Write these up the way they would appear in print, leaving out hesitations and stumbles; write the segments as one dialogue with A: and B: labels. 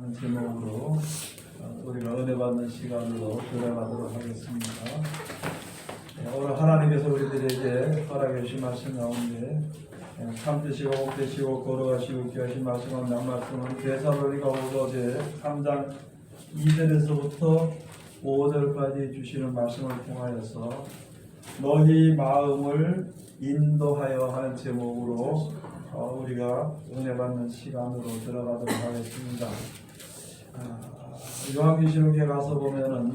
A: 하는 제목으로 우리가 은혜 받는 시간으로 들어가도록 하겠습니다. 오늘 하나님께서 우리들에게 허락해 주신 말씀 가운데 참으시고 복되시고 걸어가시고 귀하신 말씀은 낭말씀은 데살로니가후서 제 3장 2절에서부터 5절까지 주시는 말씀을 통하여서 너희 마음을 인도하여 하는 제목으로 우리가 은혜 받는 시간으로 들어가도록 하겠습니다. 요한계시록에 가서 보면은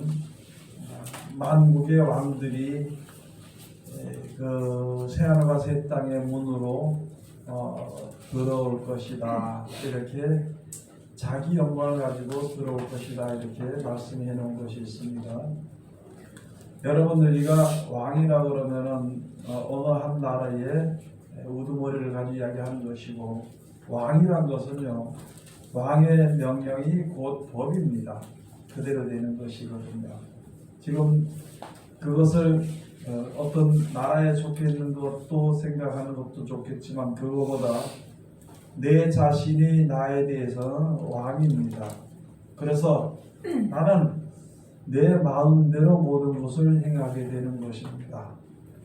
A: 만국의 왕들이 그 새하늘과 새 땅의 문으로 들어올 것이다, 이렇게 자기 영광을 가지고 들어올 것이다, 이렇게 말씀해 놓은 것이 있습니다. 여러분, 우리가 왕이라 그러면은 어느 한 나라의 우두머리를 가지고 이야기하는 것이고, 왕이란 것은요, 왕의 명령이 곧 법입니다. 그대로 되는 것이거든요. 지금 그것을 어떤 나라에 속해 있는 것도 생각하는 것도 좋겠지만, 그거보다 내 자신이 나에 대해서는 왕입니다. 그래서 나는 내 마음대로 모든 것을 행하게 되는 것입니다.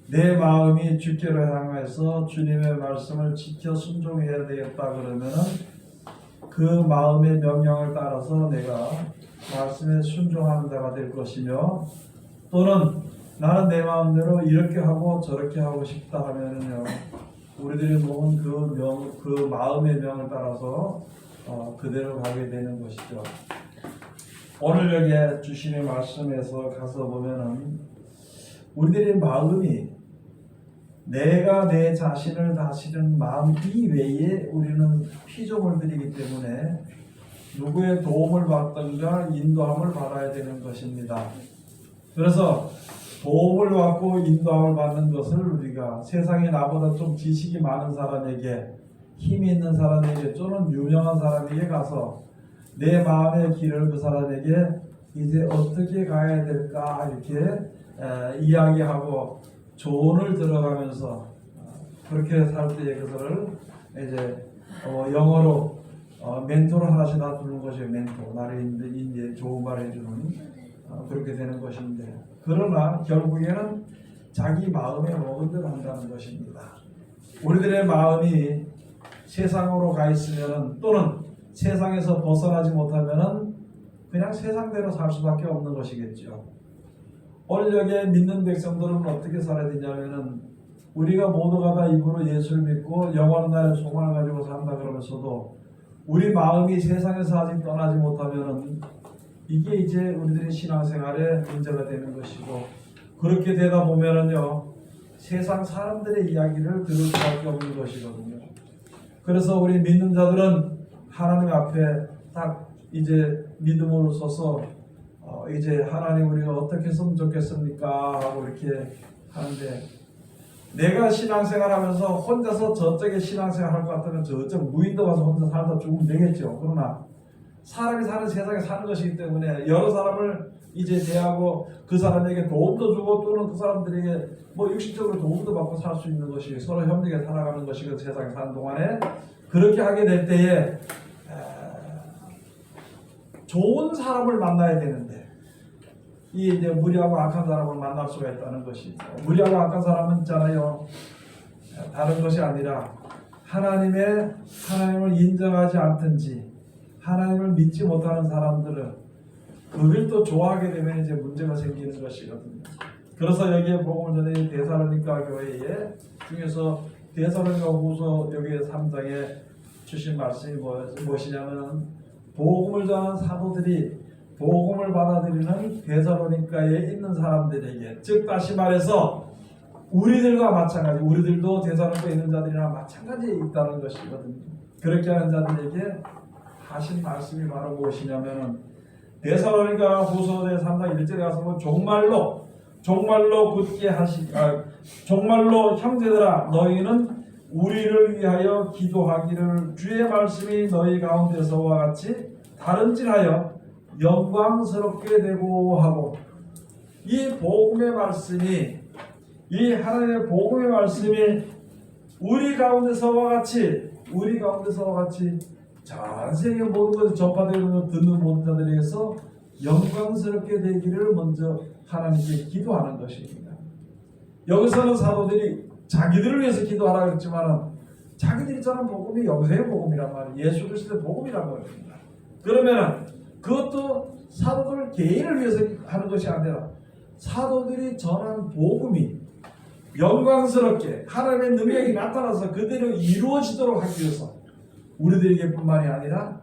A: 내 마음이 주께로 향해서 주님의 말씀을 지켜 순종해야 되겠다 그러면은 그 마음의 명령을 따라서 내가 말씀에 순종하는 자가 될 것이며, 또는 나는 내 마음대로 이렇게 하고 저렇게 하고 싶다 하면은요, 우리들이 모은 그 마음의 명을 따라서 그대로 가게 되는 것이죠. 오늘 여기에 주시는 말씀에서 가서 보면은 우리들의 마음이 내가 내 자신을 다스리는 마음 이외에 우리는 피조물들이기 때문에 누구의 도움을 받든가 인도함을 받아야 되는 것입니다. 그래서 도움을 받고 인도함을 받는 것을 우리가 세상에 나보다 좀 지식이 많은 사람에게, 힘이 있는 사람에게, 또는 유명한 사람에게 가서 내 마음의 길을 그 사람에게 이제 어떻게 가야 될까 이렇게 이야기하고 조언을 들어가면서 그렇게 살 때에 그것을 이제 영어로 멘토를 하나씩 놔두는 것이 멘토, 나를 이제 좋은 말 해주는 그렇게 되는 것인데, 그러나 결국에는 자기 마음에 먹은 대로 한다는 것입니다. 우리들의 마음이 세상으로 가 있으면, 또는 세상에서 벗어나지 못하면은 그냥 세상대로 살 수밖에 없는 것이겠죠. 오늘 여기에 믿는 백성들은 어떻게 살아야 되냐면은, 우리가 모두가 다 입으로 예수를 믿고 영원한 날의 소망을 가지고 산다 그러면서도 우리 마음이 세상에서 아직 떠나지 못하면은 이게 이제 우리들의 신앙생활에 문제가 되는 것이고, 그렇게 되다 보면은요, 세상 사람들의 이야기를 들을 수밖에 없는 것이거든요. 그래서 우리 믿는 자들은 하나님 앞에 딱 이제 믿음으로 서서 이제 하나님 우리가 어떻게 했으면 좋겠습니까 하고 이렇게 하는데, 내가 신앙생활 하면서 혼자서 저쪽에 신앙생활 할 것 같으면 저쪽 무인도 가서 혼자 살다 죽으면 되겠죠. 그러나 사람이 사는 세상에 사는 것이기 때문에 여러 사람을 이제 대하고 그 사람에게 도움도 주고, 또는 그 사람들에게 뭐 육신적으로 도움도 받고 살 수 있는 것이 서로 협력해 살아가는 것이 그 세상에 사는 동안에, 그렇게 하게 될 때에 좋은 사람을 만나야 되는데, 이 이제 무리하고 악한 사람을 만날 수가 있다는 것이죠. 무리하고 악한 사람은 있잖아요, 다른 것이 아니라 하나님을 인정하지 않든지 하나님을 믿지 못하는 사람들은 그걸 또 좋아하게 되면 이제 문제가 생기는 것이거든요. 그래서 여기에 복음을 전해 데살로니가 교회에 중에서 데살로니가후서 여기 3장에 주신 말씀이 무엇이냐면, 복음을 전하는 사도들이 복음을 받아들이는 데살로니가에 있는 사람들에게, 즉 다시 말해서 우리들과 마찬가지, 우리들도 데살로니가에 있는 자들이랑 마찬가지에 있다는 것이거든요. 그렇게 하는 자들에게 하신 말씀이 바로 무엇이냐면은, 데살로니가 후서 3장 1절에 가서 종말로 굳게 종말로 형제들아, 너희는 우리를 위하여 기도하기를 주의 말씀이 너희 가운데서와 같이 다른질하여 영광스럽게 되고 하고, 이 복음의 말씀이, 이 하나님의 복음의 말씀이 우리 가운데서와 같이 전 세계 모든 것을 전파되고 듣는 모든 자들에게서 영광스럽게 되기를 먼저 하나님께 기도하는 것입니다. 여기서는 사도들이 자기들을 위해서 기도하라고 했지만 자기들이 전한 복음이 영생의 복음이란 말이에요. 예수 그리스도의 복음이란 말입니다. 그러면 그것도 사도들 개인을 위해서 하는 것이 아니라 사도들이 전한 복음이 영광스럽게 하나님의 능력이 나타나서 그대로 이루어지도록 하기 위해서 우리들에게 뿐만이 아니라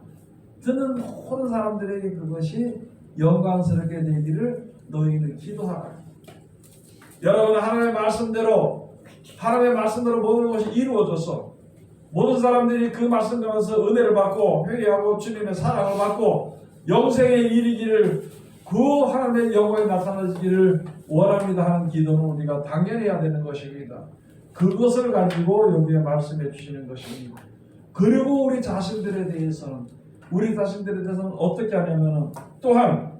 A: 듣는 모든 사람들에게 그것이 영광스럽게 되기를 너희는 기도하라. 여러분, 하나님의 말씀대로 모든 것이 이루어져서 모든 사람들이 그 말씀 가면서 은혜를 받고 회개하고 주님의 사랑을 받고 영생에 이르기를, 그 하나님의 영광이 나타나기를 원합니다 하는 기도는 우리가 당연히 해야 되는 것입니다. 그것을 가지고 여기에 말씀해 주시는 것입니다. 그리고 우리 자신들에 대해서는 어떻게 하냐면 또한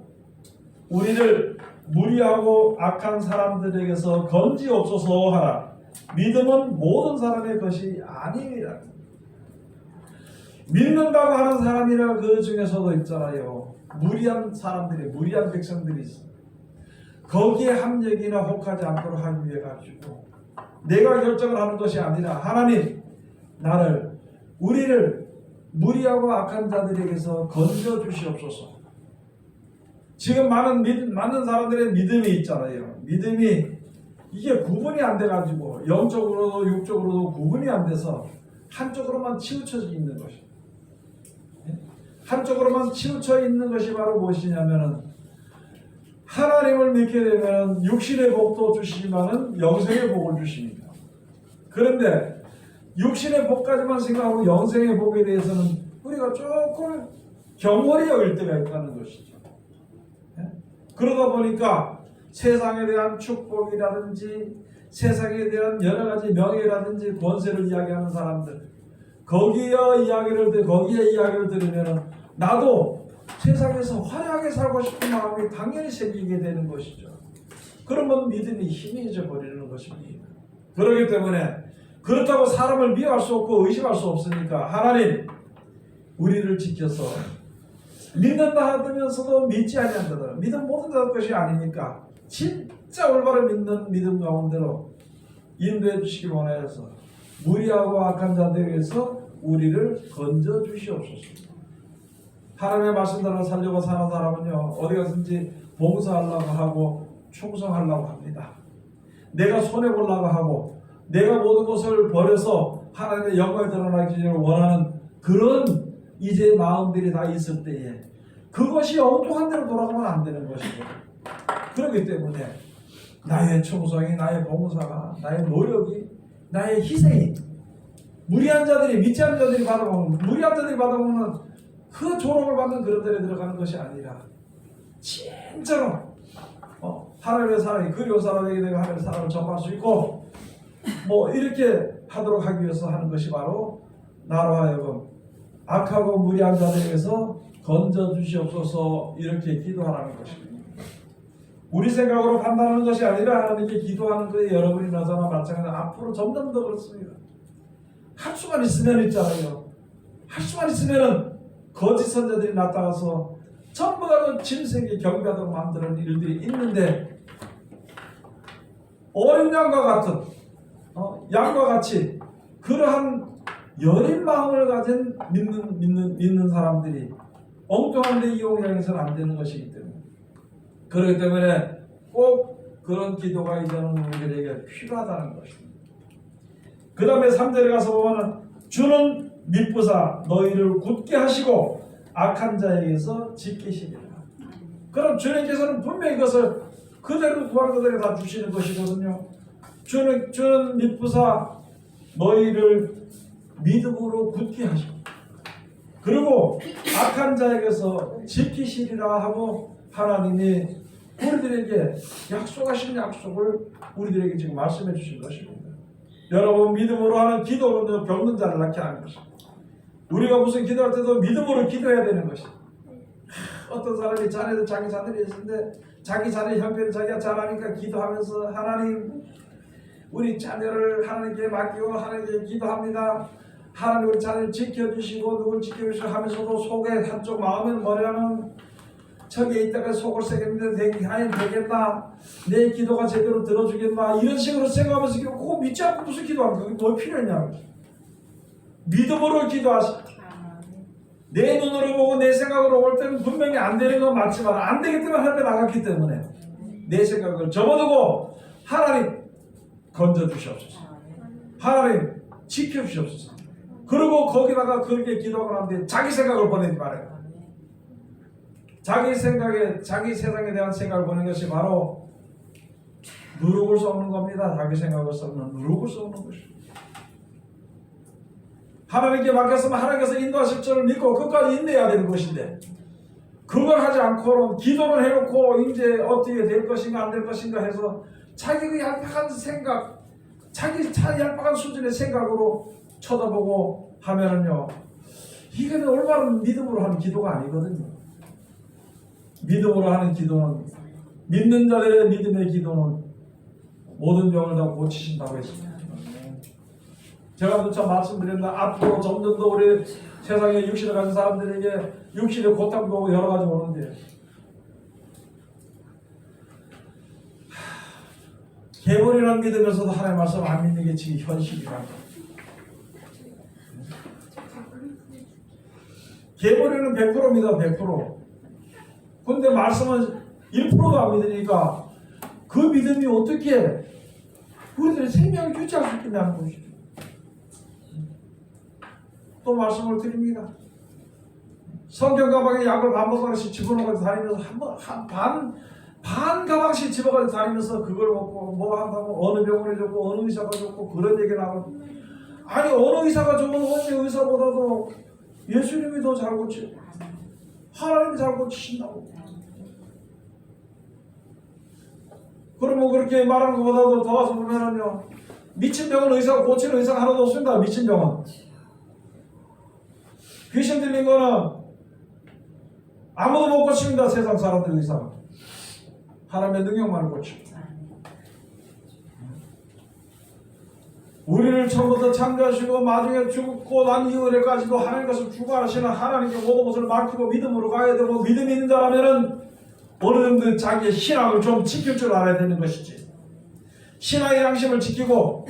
A: 우리를 무리하고 악한 사람들에게서 건지옵소서 하라. 믿음은 모든 사람의 것이 아니니라. 믿는다고 하는 사람이라 그 중에서도 있잖아요. 무리한 사람들이, 무리한 백성들이 있어. 거기에 합력이나 혹하지 않도록 하기 위해 가지고 내가 결정을 하는 것이 아니라 하나님, 우리를 무리하고 악한 자들에게서 건져 주시옵소서. 지금 많은 사람들의 믿음이 있잖아요. 믿음이 이게 구분이 안 돼가지고 영적으로도 육적으로도 구분이 안 돼서 한쪽으로만 치우쳐져 있는 것이. 한쪽으로만 치우쳐 있는 것이 바로 무엇이냐면은 하나님을 믿게 되면 육신의 복도 주시지만은 영생의 복을 주십니다. 그런데 육신의 복까지만 생각하고 영생의 복에 대해서는 우리가 조금 경홀히 여길 때가 있다는 것이죠. 그러다 보니까 세상에 대한 축복이라든지 세상에 대한 여러 가지 명예라든지 권세를 이야기하는 사람들, 거기에 이야기를 들으면 나도 세상에서 화려하게 살고 싶은 마음이 당연히 생기게 되는 것이죠. 그러면 믿음이 희미해져 버리는 것입니다. 그렇기 때문에 그렇다고 사람을 미워할 수 없고 의심할 수 없으니까 하나님, 우리를 지켜서 믿는다 하면서도 믿지 아니한다. 믿음 모든 것이 아니니까 진짜 올바른 믿는 믿음 가운데로 인도해 주시기 원하여서 무리하고 악한 자들에게서 우리를 건져 주시옵소서. 하나님의 말씀대로 살려고 사는 사람은요, 어디 가든지 봉사하려고 하고 충성하려고 합니다. 내가 손해보려고 하고 내가 모든 것을 버려서 하나님의 영광이 드러나기를 원하는 그런 이제 마음들이 다 있을 때에 그것이 엉뚱한 대로 돌아가면 안 되는 것이고, 그렇기 때문에 나의 충성이, 나의 봉사가, 나의 노력이, 나의 희생이 무리한 자들이, 믿지 않는 자들이 받아먹는, 무리한 자들이 받아먹는 그 조롱을 받는 그런 데에 들어가는 것이 아니라 진짜로 하나님의 사랑이 그리운 사람에게 내가 하나님의 사랑을 전할 수 있고 이렇게 하도록 하기 위해서 하는 것이 바로 나로 하여금 악하고 무리한 자들에게서 건져 주시옵소서 이렇게 기도하라는 것입니다. 우리 생각으로 판단하는 것이 아니라 하나님께 기도하는 것에 여러분이 나서나 마찬가지로 앞으로 점점 더 그렇습니다. 할 수만 있으면 있잖아요. 할 수만 있으면 거짓 선자들이 나타나서 전부 다 짐승에게 경배하도록 만드는 일들이 있는데, 어린 양과 같은 양과 같이 그러한 여린 마음을 가진 믿는 사람들이 엉뚱한 데 이용해서는 안 되는 것이기 때문에, 그렇기 때문에 꼭 그런 기도가 이제는 우리들에게 필요하다는 것입니다. 그 다음에 3절에 가서 보면 주는 미쁘사 너희를 굳게 하시고 악한 자에게서 지키시리라. 그럼 주님께서는 분명히 그것을 그대로 구하는 그대로 다 주시는 것이거든요. 주는 미쁘사 너희를 믿음으로 굳게 하시고 그리고 악한 자에게서 지키시리라 하고 하나님이 우리들에게 약속하신 약속을 우리들에게 지금 말씀해 주신 것입니다. 여러분, 믿음으로 하는 기도는 병든 자를 낫게 하는 것입니다. 우리가 무슨 기도할 때도 믿음으로 기도해야 되는 것입니다. 어떤 사람이 자기 자녀들이 있는데 자기 자녀 형편을 자기가 잘하니까 기도하면서 하나님, 우리 자녀를 하나님께 맡기고 하나님께 기도합니다. 하나님 우리 자녀를 지켜주시고 누굴 지켜주시고 하면서도 속에 한쪽 마음은 뭐냐면 저기에 있다가 속을 새겼는데 아니 되겠나? 내 기도가 제대로 들어주겠나? 이런 식으로 생각하면서 그거 믿지 않고 무슨 기도하는 거야? 뭐 필요했냐? 믿음으로 기도하시. 내 눈으로 보고 내 생각으로 볼 때는 분명히 안 되는 건 맞지만 안 되기 때문에 하나님께 나갔기 때문에 내 생각을 접어두고 하나님 건져주시옵소서. 하나님 지켜주시옵소서. 그리고 거기다가 그렇게 기도하고 난 뒤에 자기 생각을 보내지 말아요. 자기 생각에, 자기 세상에 대한 생각을 보는 것이 바로 누룩을 썩는 겁니다. 자기 생각을 썩는 누룩을 썩는 것입니다. 하나님께 맡겼으면 하나님께서 인도하실 줄을 믿고 끝까지 인내해야 되는 것인데 그걸 하지 않고는 기도를 해놓고 이제 어떻게 될 것인가 안 될 것인가 해서 자기 그 얄팍한 생각, 자기 얄팍한 수준의 생각으로 쳐다보고 하면은요, 이거는 올바른 믿음으로 하는 기도가 아니거든요. 믿음으로 하는 기도는, 믿는 자들의 믿음의 기도는 모든 병을 다 고치신다고 했습니다. 제가 누차 말씀드렸나 앞으로 점점 더 우리 세상에 육신을 가진 사람들에게 육신의 고통도 오고 여러 가지 오는데 개벌이라는 믿으면서도 하나님의 말씀 안 믿는 게 지금 현실이라는 거예요. 개벌이는 100%입니다. 100%. 근데 말씀은 1%도 안 믿으니까 그 믿음이 어떻게 우리들의 생명을 유지할 수 있게 하는 것이죠. 또 말씀을 드립니다. 성경 가방에 약을 반복하씩 집어넣고 다니면서 반 가방씩 집어가지고 다니면서 그걸 먹고 뭐 한다고 어느 병원에 좋고 어느 의사가 좋고 그런 얘기를 하고 아니 어느 의사가 좋은 어느 의사보다도 예수님이 더 잘 고치고 하나님이 잘 고치신다고. 그러면 그렇게 말하는 것보다도 더 와서 보면은요 미친 병은 의사가 고치는 의사가 하나도 없습니다. 미친 병은 귀신 들린 거는 아무도 못 고칩니다. 세상 사람들 의사가 하나님의 능력만을 고칩니다. 우리를 처음부터 창조하시고 나중에 죽고 난 이후에까지도 하나님께서 주관하시는 하나님께 모든 것을 맡기고 믿음으로 가야 되고 믿음이 있는 자라면은 어느 정도 자기의 신앙을 좀 지킬 줄 알아야 되는 것이지. 신앙의 양심을 지키고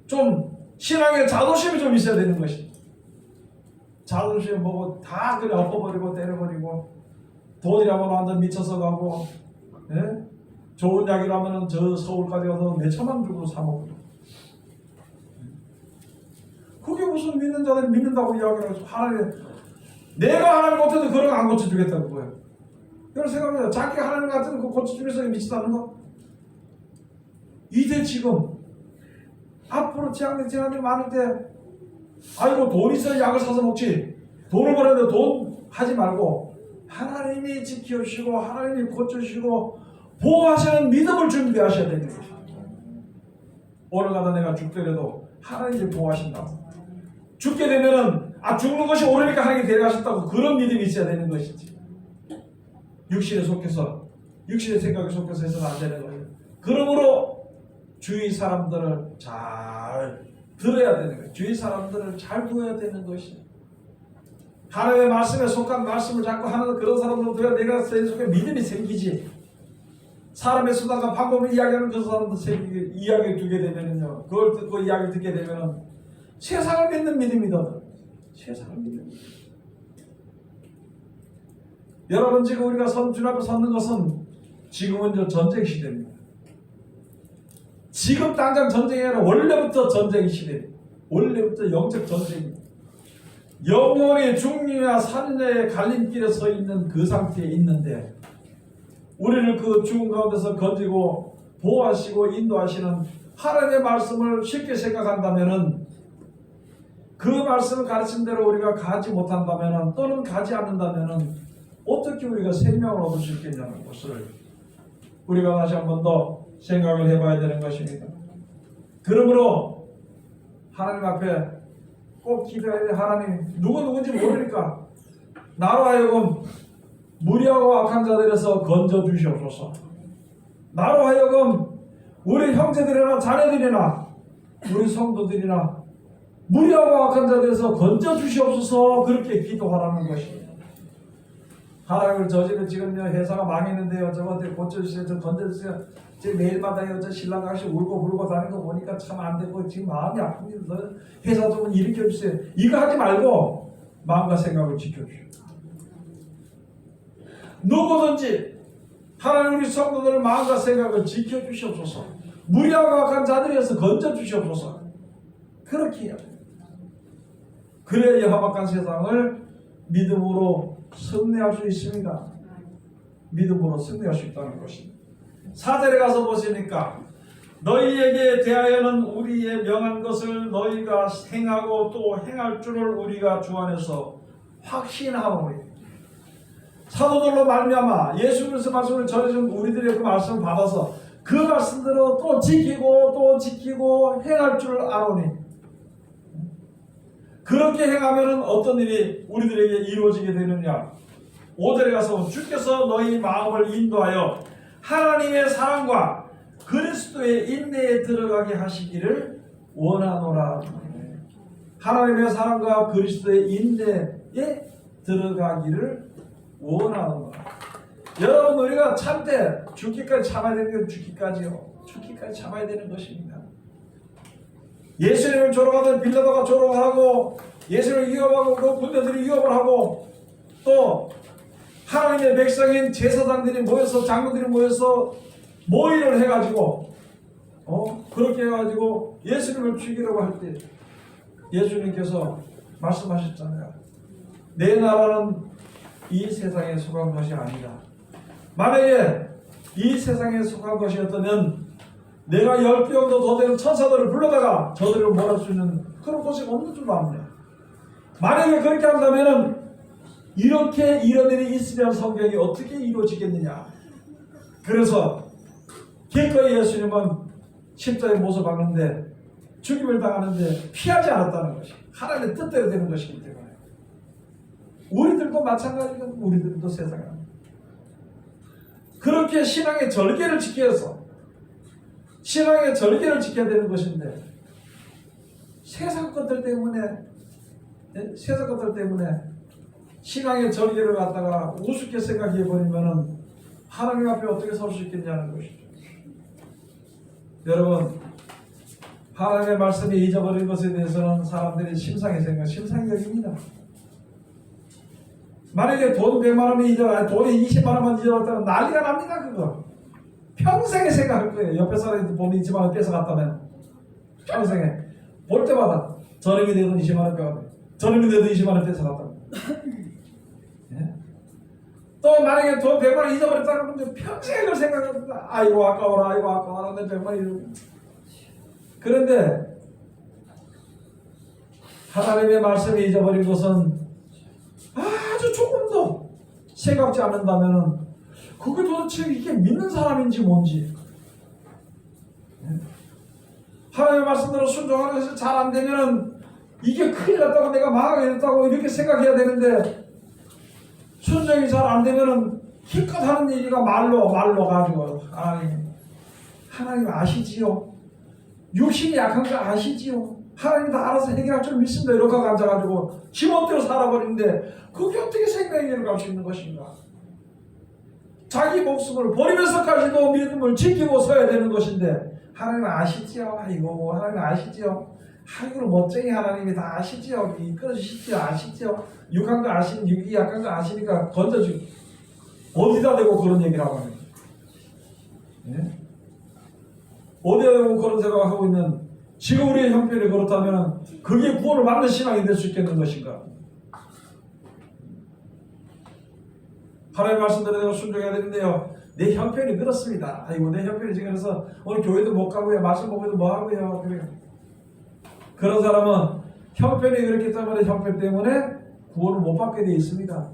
A: 좀 신앙의 자존심이 좀 있어야 되는 것이지. 자존심 보고 다 그래 엎어버리고 때려버리고 돈이라면 완전 미쳐서 가고 예? 좋은 약이라면 저 서울까지 가서 몇 천만 주고 사 먹고 그게 무슨 믿는 자들이 믿는다고 이야기를 해서 하나님 내가 하나님 못해도 그런 거 안 고쳐주겠다는 거예요. 그런 생각합니다. 자기가 하나님 같은 거 고쳐주면서 미치다는 거 이제 지금 앞으로 재앙이 많을 때 아이고 돈 있어야 약을 사서 먹지 돈을 벌었는데 돈 하지 말고 하나님이 지켜주시고 하나님이 고쳐주시고 보호하시는 믿음을 준비하셔야 되는 거죠. 오늘 가다 내가 죽더라도 하나님이 보호하신다고 죽게 되면은 죽는 것이 옳으니까 하나님이 데려가셨다고 그런 믿음이 있어야 되는 것이지. 육신에 속해서 육신의 생각에 속해서 해서는 안 되는 거예요. 그러므로 주위 사람들을 잘 들어야 되는 거예요. 주위 사람들을 잘 두어야 되는 것이. 하나님의 말씀에 속한 말씀을 자꾸 하는 그런 사람들을 들어야 내가 속에 믿음이 생기지. 사람의 수단과 방법을 이야기하는 그 사람도 이야기를 두게 되면은요. 그걸 듣고 이야기를 듣게 되면은 세상을 믿는 믿음이다. 세상을 믿는 믿음. 여러분 지금 우리가 주 앞에 섰는 것은 지금은 전쟁 시대입니다. 지금 당장 전쟁이 아니라 원래부터 전쟁 시대입니다. 원래부터 영적 전쟁입니다. 영원히 죽느냐 사느냐의 갈림길에 서 있는 그 상태에 있는데 우리를 그 죽음 가운데서 건지고 보호하시고 인도하시는 하나님의 말씀을 쉽게 생각한다면은 그 말씀을 가르친 대로 우리가 가지 못한다면은 또는 가지 않는다면은 어떻게 우리가 생명을 얻을 수 있겠냐는 것을 우리가 다시 한 번 더 생각을 해봐야 되는 것입니다. 그러므로 하나님 앞에 꼭 기도해야 돼. 하나님 누군지 모르니까 나로 하여금 무리하고 악한 자들에서 건져주시옵소서. 나로 하여금 우리 형제들이나 자녀들이나 우리 성도들이나 무리하고 악한 자들에서 건져 주시옵소서 그렇게 기도하라는 것입니다. 하나님을 저 집에 지금요 회사가 망했는데요 저한테 고쳐주세요 저 건져주세요 제 매일마다 저 신랑 같이 울고 불고 다니는 거 보니까 참 안 되고 지금 마음이 아픕니다. 회사 좀 일으켜주세요. 이거 하지 말고 마음과 생각을 지켜주세요. 누구든지 하나님 우리 성도들 마음과 생각을 지켜주시옵소서. 무리하고 악한 자들에서 건져주시옵소서. 그렇게 해야 돼요. 그래야 험악한 세상을 믿음으로 승리할 수 있습니다. 믿음으로 승리할 수 있다는 것입니다. 4절에 가서 보시니까 너희에게 대하여는 우리의 명한 것을 너희가 행하고 또 행할 줄을 우리가 주 안에서 확신하오니 사도들로 말미암아 예수 그리스도 말씀을 전해준 우리들의 그 말씀을 받아서 그 말씀대로 또 지키고 행할 줄 아노니 그렇게 행하면 어떤 일이 우리들에게 이루어지게 되느냐. 5절에 가서 주께서 너희 마음을 인도하여 하나님의 사랑과 그리스도의 인내에 들어가게 하시기를 원하노라. 하나님의 사랑과 그리스도의 인내에 들어가기를 원하노라. 여러분 우리가 참되 죽기까지 참아야 되는 건 죽기까지요. 죽기까지 참아야 되는 것입니다. 예수님을 조롱하던 빌라도가 조롱하고 예수님을 위협하고 그 군대들이 위협을 하고 또 하나님의 백성인 제사장들이 모여서 장로들이 모여서 모의를 해가지고 그렇게 해가지고 예수님을 죽이려고 할 때 예수님께서 말씀하셨잖아요. 내 나라는 이 세상에 속한 것이 아니다. 만약에 이 세상에 속한 것이었다면 내가 10병도 더 되는 천사들을 불러다가 저들을 몰할 수 있는 그런 곳이 없는 줄로 압니다. 만약에 그렇게 한다면 이렇게 이런 일이 있으면 성경이 어떻게 이루어지겠느냐. 그래서 기꺼이 예수님은 십자가에 못을 박는데 죽임을 당하는데 피하지 않았다는 것이 하나님의 뜻대로 되는 것이기 때문에 우리들도 마찬가지고 우리들도 세상에 그렇게 신앙의 절개를 지켜서 신앙의 절개를 지켜야 되는 것인데 세상 것들 때문에 신앙의 절개를 갖다가 우습게 생각해 버리면은 하나님 앞에 어떻게 설 수 있겠냐는 것이죠. 여러분 하나님의 말씀이 잊어버린 것에 대해서는 사람들이 심상히 여깁니다. 만약에 돈 100만 원이 돈이 20만 원만 잊어버렸다면 난리가 납니다. 그거 평생에 생각할 거예요. 옆에 사람이 돈이 20만 원 뺏어갔다면 평생에 볼 때마다 저녁이 되던 20만 원 뺏어갔다. 저녁이 되던 20만 원 뺏어갔다. 예? 또 만약에 돈 100만 원 잊어버렸다는 분들 평생에 그걸 생각합니다. 아이고 아까워라 내 100만 원 잃어버렸다. 그런데 하나님의 말씀이 잊어버린 것은 아주 조금도 생각지 않는다면 그게 도대체 이게 믿는 사람인지 뭔지 하나님의 말씀대로 순종하는 것이 잘 안 되면 이게 큰일 났다고 내가 망하게 됐다고 이렇게 생각해야 되는데 순종이 잘 안 되면 힘껏 하는 얘기가 말로 가지고 하나님 아시지요? 육신이 약한 거 아시지요? 하나님 다 알아서 해결할 줄 믿습니다. 이렇게 앉아가지고 지멋대로 살아버리는데 그게 어떻게 생명의 길을 갈 수 있는 것인가? 자기 목숨을 버리면서까지도 믿음을 지키고 서야 되는 것인데 하나님 아시지요? 하나님 아시지요? 하나님은 멋쟁이 하나님이 다 아시지요? 이끌어주시지요? 아시지요? 육한 거 육이 약한 거 아시니까 건져주고 어디다 대고 그런 얘기를 하고 합니다. 예? 어디다 대고 그런 생각을 하고 있는 지금 우리의 형편이 그렇다면 그게 구원을 받는 신앙이 될 수 있겠는 것인가? 하나님의 말씀대로 내가 순종해야 되는데요. 내 형편이 그렇습니다. 내 형편이 지금 그래서 오늘 교회도 못 가고요. 말씀 보고도 뭐 하고요. 그런 사람은 형편이 그렇기 때문에 형편 때문에 구원을 못 받게 되어 있습니다.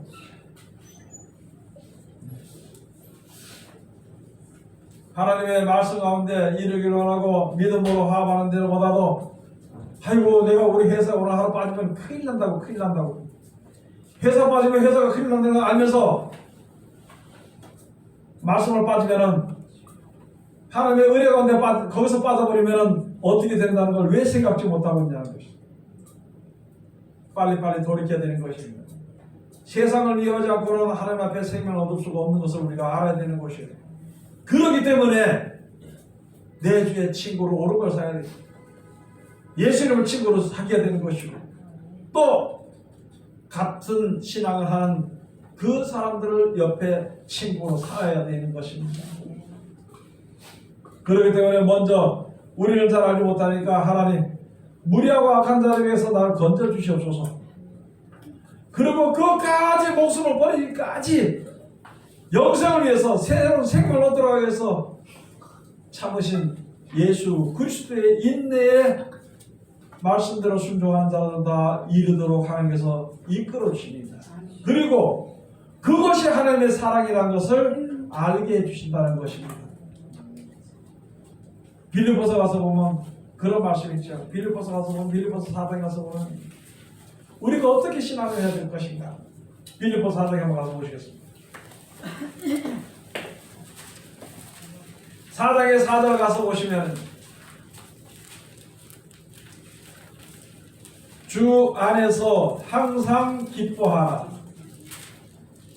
A: 하나님의 말씀 가운데 이르기를 원하고 믿음으로 화합하는 데보다도 내가 우리 회사 오늘 하루 빠지면 큰일 난다고 회사 빠지면 회사가 큰일 난다는 걸 알면서 말씀을 빠지면은 하나님의 은혜 가운데 거기서 빠져버리면은 어떻게 된다는 걸 왜 생각지 못하고 있냐는 것이죠. 빨리빨리 돌이켜야 되는 것입니다. 세상을 이해하지 않고는 하나님 앞에 생명을 얻을 수가 없는 것을 우리가 알아야 되는 것이에요. 그렇기 때문에 내 주의 친구로 옳은 걸 사야 됩니다. 예수님을 친구로 사귀어야 되는 것이고, 또 같은 신앙을 하는 그 사람들을 옆에 친구로 살아야 되는 것입니다. 그렇기 때문에 먼저 우리는 잘 알지 못하니까 하나님, 무리하고 악한 자를 위해서 나를 건져 주시옵소서. 그리고 그것까지 목숨을 버리기까지 영생을 위해서, 새로운 생명을 얻으라고 해서 참으신 예수 그리스도의 인내의 말씀대로 순종하는 자들은 다 이르도록 하나님께서 이끌어 주십니다. 그리고 그것이 하나님의 사랑이라는 것을 알게 해주신다는 것입니다. 빌립보서 가서 보면 그런 말씀이 있죠. 빌립보서 가서 보면, 빌립보서 4장에 가서 보면 우리가 어떻게 신앙을 해야 될 것인가. 빌립보서 4장에 한번 가서 보시겠습니다. 4장의 4절 가서 보시면 주 안에서 항상 기뻐하라.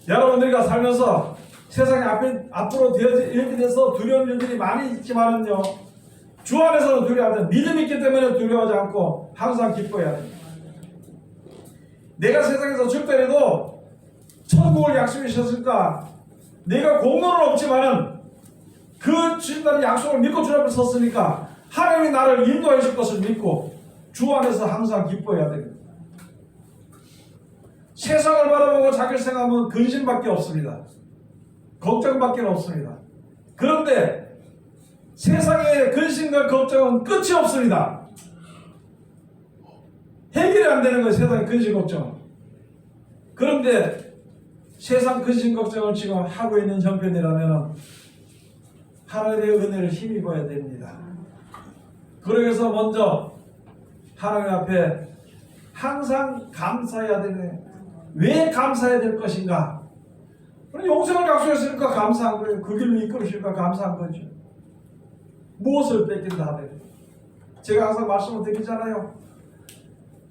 A: 여러분들과 살면서 세상에 앞으로 이렇게 돼서 두려운 일들이 많이 있지만은요, 주 안에서는 두려워하지 않고, 믿음이 있기 때문에 두려워하지 않고 항상 기뻐해야 됩니다. 내가 세상에서 죽더라도 천국을 약속해 주셨으니까 내가 공로는 없지만은 그 주신다는 약속을 믿고 주 앞에 섰으니까 하나님이 나를 인도해 줄 것을 믿고 주 안에서 항상 기뻐해야 됩니다. 세상을 바라보고 자기를 생각하면 근심밖에 없습니다. 걱정밖에 없습니다. 그런데 세상의 근심과 걱정은 끝이 없습니다. 해결이 안 되는 거예요. 세상의 근심 걱정은. 그런데 세상 근심 걱정을 지금 하고 있는 형편이라면 하나님의 은혜를 힘입어야 됩니다. 그래서 먼저 하나님 앞에 항상 감사해야 되네. 왜 감사해야 될 것인가? 용서를 약속했으니까 감사한 거예요. 그 길로 이끌으시니까 감사한 거죠. 무엇을 뺏긴다 하면 제가 항상 말씀을 드리잖아요.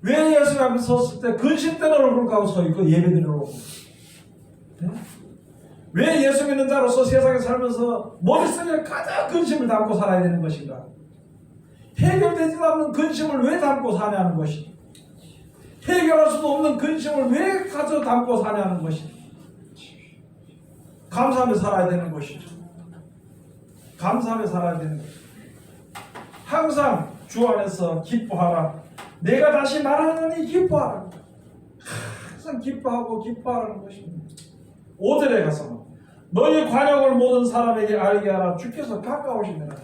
A: 왜 예수님 앞에 섰을 때 근심 때는 얼굴 가고 서 있고 예배드리러 오고, 네? 왜 예수 믿는 자로서 세상에 살면서 머릿속에 가장 근심을 담고 살아야 되는 것인가? 해결되지도 않는 근심을 왜 담고 사냐는 것이, 해결할 수도 없는 근심을 왜 가져 담고 사냐는 것이, 감사하며 살아야 되는 것이죠. 감사하며 살아야 되는 것이죠. 항상 주 안에서 기뻐하라. 내가 다시 말하느니 기뻐하라. 항상 기뻐하고 기뻐하라는 것입니다. 5절에 가서 너희 관용을 모든 사람에게 알게 하라. 주께서 가까우시느라.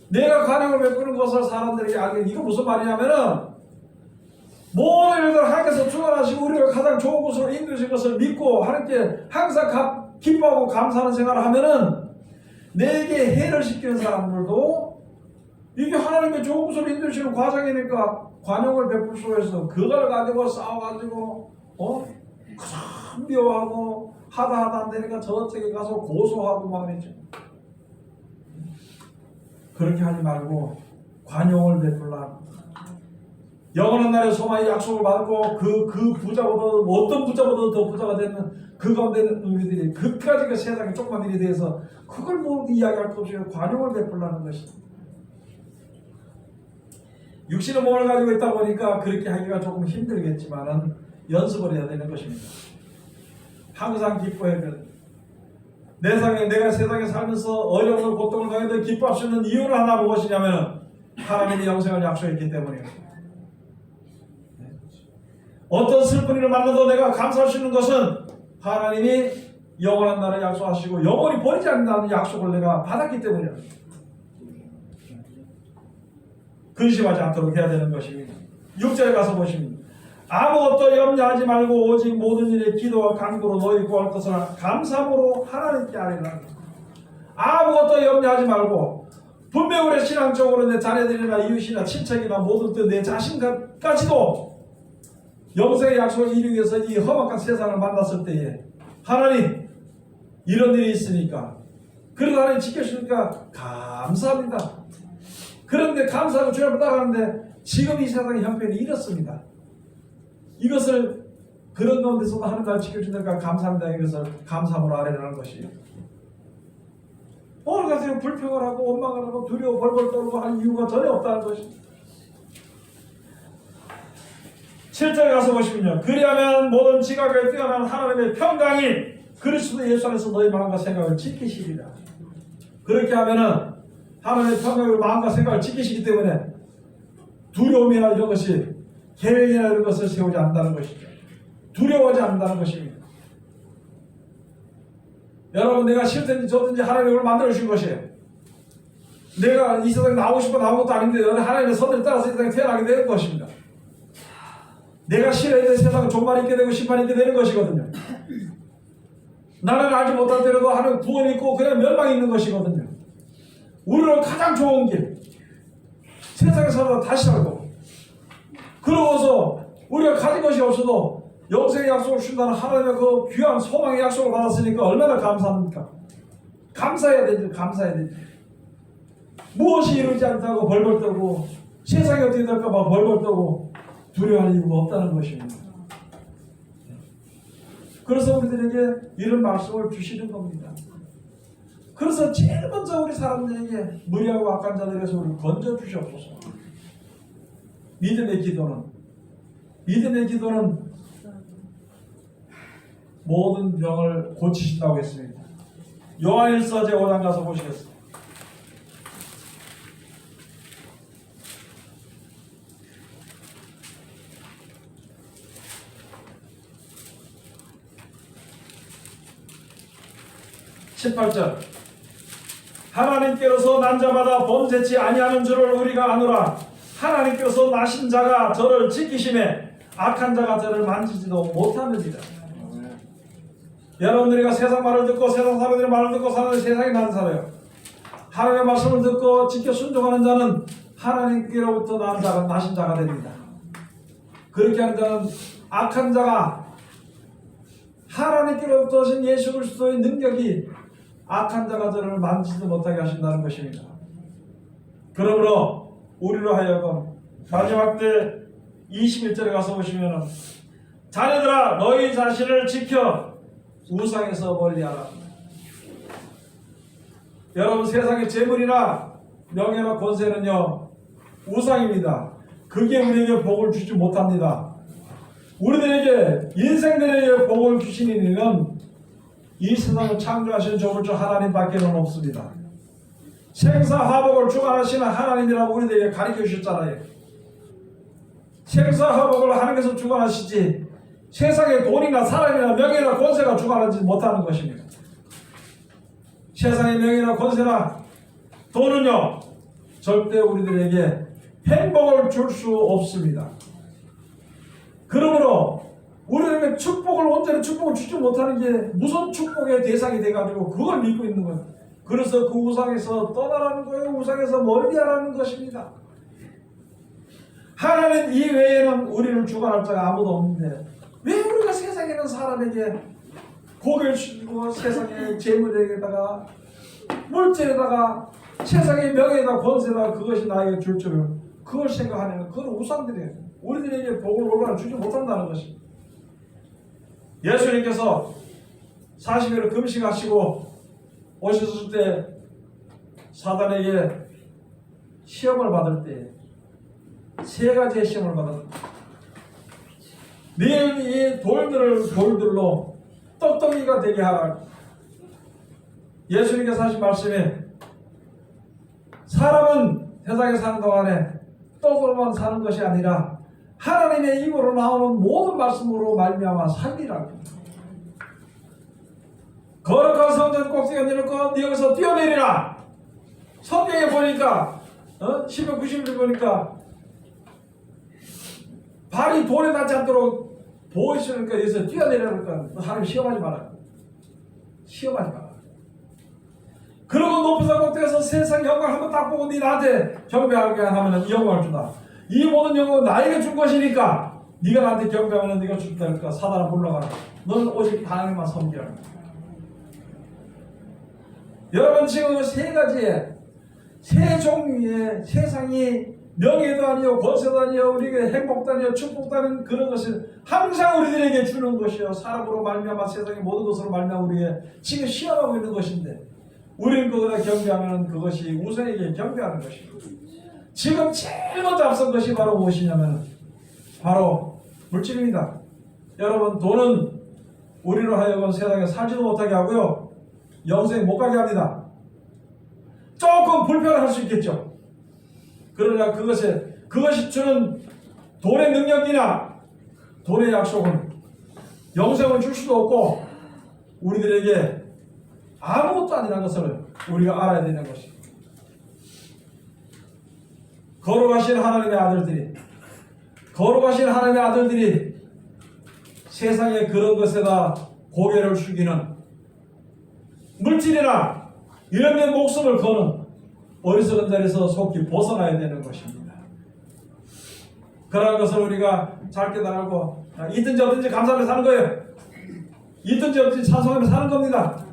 A: 내가 관용을 베푸는 것을 사람들에게 알게. 이거 무슨 말이냐면은 모든 일들 하나님께서 주관하시고 우리가 가장 좋은 곳으로 인도하신 것을 믿고 하나님께 항상 기뻐하고 감사하는 생활을 하면은 내게 해를 시키는 사람들도 이게 하나님의 좋은 곳으로 인도하시는 과정이니까 관용을 베풀 수가 있어. 그걸 가지고 싸워가지고 참 미워하고 하다 안 되니까 저쪽에 가서 고소하고 말이죠. 그렇게 하지 말고 관용을 베풀라. 영원한 날에 소망의 약속을 받고 그 부자보다 어떤 부자보다 더 부자가 되는 그 가운데 있는 우리들이 그까지 그 세상의 조그만 일에 대해서 그걸 뭐 이야기할 것 없이 관용을 베풀라는 것입니다. 육신의 몸을 가지고 있다 보니까 그렇게 하기가 조금 힘들겠지만은 연습을 해야 되는 것입니다. 항상 기뻐해야 됩니다. 내가 세상에 살면서 어려움을 고통을 당해도 기뻐할 수 있는 이유는 하나 무엇이냐면 하나님의 영생을 약속했기 때문입니다. 어떤 슬픈 일을 만나도 내가 감사할 수 있는 것은 하나님이 영원한 날을 약속하시고 영원히 버리지 않는다는 약속을 내가 받았기 때문입니다. 근심하지 않도록 해야 되는 것입니다. 6절에 가서 보시면 아무것도 염려하지 말고 오직 모든 일에 기도와 간구로 너희 구할 것을 감사함으로 하나님께 아뢰라. 아무것도 염려하지 말고 분명 우리 신앙적으로 내 자녀들이나 이웃이나 친척이나 모든 때 내 자신까지도 영생의 약속을 이루기 위해서 이 험악한 세상을 만났을 때에 하나님 이런 일이 있으니까 그래도 하나님 지켜주니까 감사합니다. 그런데 감사하고 주님을 따라가는데 지금 이 세상의 형편이 이렇습니다. 이것을 그런 가운데서도 하는 날 지켜준다니까 감사합니다. 이것을 감사함으로 아뢰라는 것이에요. 오늘 가서 불평을 하고 원망을 하고 두려워 벌벌 떨고 하는 이유가 전혀 없다는 것입니다. 7절에 가서 보시면요. 그리하면 모든 지각에 뛰어난 하나님의 평강이 그리스도 예수 안에서 너희 마음과 생각을 지키시리라. 그렇게 하면은 하나님의 평강으로 마음과 생각을 지키시기 때문에 두려움이나 이런 것이 계획이나 이런 것을 세우지 않는다는 것이죠. 두려워하지 않는다는 것입니다. 여러분, 내가 싫든지 저든지 하나님이 오늘 만들어 주신 것이에요. 내가 이 세상에 나오고 싶어 나온 것도 아닌데 하나님의 선을 따라서 이 세상에 태어나게 되는 것입니다. 내가 싫어했던 세상은 종말 있게 되고 심판 있게 되는 것이거든요. 나는 알지 못할 때라도 하나님 구원이 있고 그냥 멸망이 있는 것이거든요. 우리는 가장 좋은 길, 세상에 살다 다시 살고, 그러고서 우리가 가진 것이 없어도 영생의 약속을 준다는 하나님의 그 귀한 소망의 약속을 받았으니까 얼마나 감사합니까? 감사해야 되죠. 감사해야 되죠. 무엇이 이루지 않다고 벌벌 떨고 세상이 어떻게 될까 봐 벌벌 떨고 두려워할 이유가 없다는 것입니다. 그래서 우리들에게 이런 말씀을 주시는 겁니다. 그래서 제일 먼저 우리 사람들에게 무리하고 악한 자들에서 우리를 건져 주시옵소서. 믿음의 기도는 모든 병을 고치신다고 했습니다. 요한일서 제5장 가서 보시겠습니다. (18절) 하나님께로서 난 자마다 범죄치 아니하는 줄을 우리가 아노라. 하나님께서 나신 자가 저를 지키심에 악한 자가 저를 만지지도 못하느니라. 여러분들이가 세상 말을 듣고 세상 사람들의 말을 듣고 사는 세상에 난 살아요. 하나님의 말씀을 듣고 지켜 순종하는 자는 하나님께로부터 난 자가 나신 자가 됩니다. 그렇게 하는 자는 악한 자가 하나님께로부터 오신 예수 그리스도의 능력이 악한 자가 저를 만지지도 못하게 하신다는 것입니다. 그러므로 우리로 하여금 마지막 때 21절에 가서 보시면은 자녀들아 너희 자신을 지켜 우상에서 멀리하라. 여러분, 세상의 재물이나 명예나 권세는요 우상입니다. 그게 우리에게 복을 주지 못합니다. 우리들에게 인생들에게 복을 주시는 이는 이 세상을 창조하신 조물주 하나님밖에는 없습니다. 생사화복을 주관하시는 하나님이라고 우리들에게 가르쳐 주셨잖아요. 생사화복을 하나님께서 주관하시지 세상의 돈이나 사람이나 명예나 권세가 주관하지 못하는 것입니다. 세상의 명예나 권세나 돈은요 절대 우리들에게 행복을 줄 수 없습니다. 그러므로 우리에게 축복을 온전히 축복을 주지 못하는 게 무슨 축복의 대상이 돼가지고 그걸 믿고 있는 거예요. 그래서 그 우상에서 떠나라는 거예요. 우상에서 멀리하라는 것입니다. 하나님 이외에는 우리를 주관할 자가 아무도 없는데 왜 우리가 세상에 있는 사람에게 고개를 숙이고 세상의 재물에다가 물질에다가 세상의 명예에다 권세에다 그것이 나에게 줄 줄을 그걸 생각하는 그건 우상들이에요. 우리들에게 복을 올바로 주지 못한다는 것입니다. 예수님께서 40일을 금식하시고 오셨을 때 사단에게 시험을 받을 때 세 가지의 시험을 받았습니다. 매일 이 돌들로 떡덩이가 되게 하라. 예수님께서 하신 말씀에 사람은 세상에 사는 동안에 떡으로만 사는 것이 아니라 하나님의 입으로 나오는 모든 말씀으로 말미암아 살리라고. 거룩한 성전 꼭대기에 내놓고 네 여기서 뛰어내리라. 성경에 보니까 10편 90절 보니까 발이 돌에 닿지 않도록 보호시니까 여기서 뛰어내리라니까 하나님 시험하지 마라. 시험하지 마라. 그러고 높은 산 꼭대기에서 세상 영광 한번 딱 보고 네 나한테 경배하게 하면 이 영광을 준다. 이 모든 영광은 나에게 준 것이니까 네가 나한테 경배하면 네가 준다니까 사단아 물러가라. 너는 오직 하나님만 섬기라. 여러분, 지금 세 가지의 세 종류의 세상이 명예도 아니요 권세도 아니요 우리에게 행복도 아니요 축복도 아닌 그런 것을 항상 우리들에게 주는 것이요 사람으로 말미암아 세상의 모든 것으로 말미암아 우리에게 지금 시험하고 있는 것인데 우리는 그거에 경배하면 그것이 우상에게 경배하는 것이고 지금 제일 먼저 앞선 것이 바로 무엇이냐면 바로 물질입니다. 여러분 돈은 우리로 하여금 세상에 살지도 못하게 하고요 영생에 못 가게 합니다. 조금 불편할 수 있겠죠. 그러나 그것이 주는 돈의 능력이나 돈의 약속은 영생을 줄 수도 없고 우리들에게 아무것도 아니라는 것을 우리가 알아야 되는 것입니다. 거룩하신 하나님의 아들들이 세상의 그런 것에다 고개를 숙이는 물질이나 이런 데 목숨을 거는 어리석은 자리에서 속히 벗어나야 되는 것입니다. 그러한 것을 우리가 잘 깨달고 있든지 없든지 감사하며 사는 거예요. 있든지 없든지 찬송하며 사는 겁니다.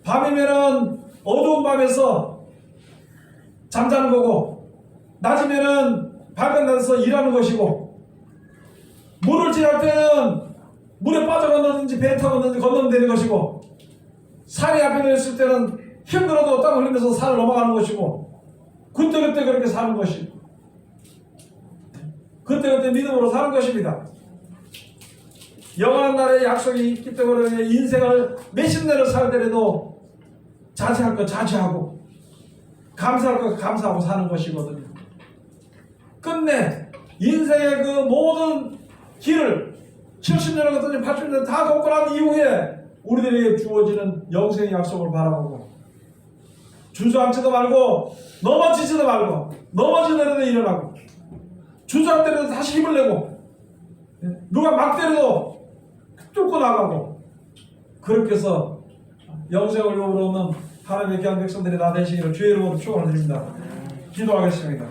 A: 밤이면은 어두운 밤에서 잠자는 거고 낮이면은 밝은 낮에서 일하는 것이고 물을 지날 때는 물에 빠져 건너든지 배 타고 건너면 되는 것이고 산이 앞에 있을 때는 힘들어도 땀 흘리면서 산을 넘어가는 것이고 그때그때 그렇게 사는 것이고 그때그때 믿음으로 사는 것입니다. 영원한 날에 약속이 있기 때문에 인생을 몇십 년을 살더라도 자제할 것 자제하고 감사할 것 감사하고 사는 것이거든요. 끝내 인생의 그 모든 길을 70년을 걷든지 80년 다 걷고 난 이후에 우리들에게 주어지는 영생의 약속을 바라보고 주저앉지도 말고 넘어지지도 말고 넘어지더라도 일어나고 주저앉더라도 다시 힘을 내고 누가 막 때려도 뚫고 나가고 그렇게 해서 영생을 이루는 하나님의 귀한 백성들이 다 되시기를 주의 이름으로 축원을 드립니다. 기도하겠습니다.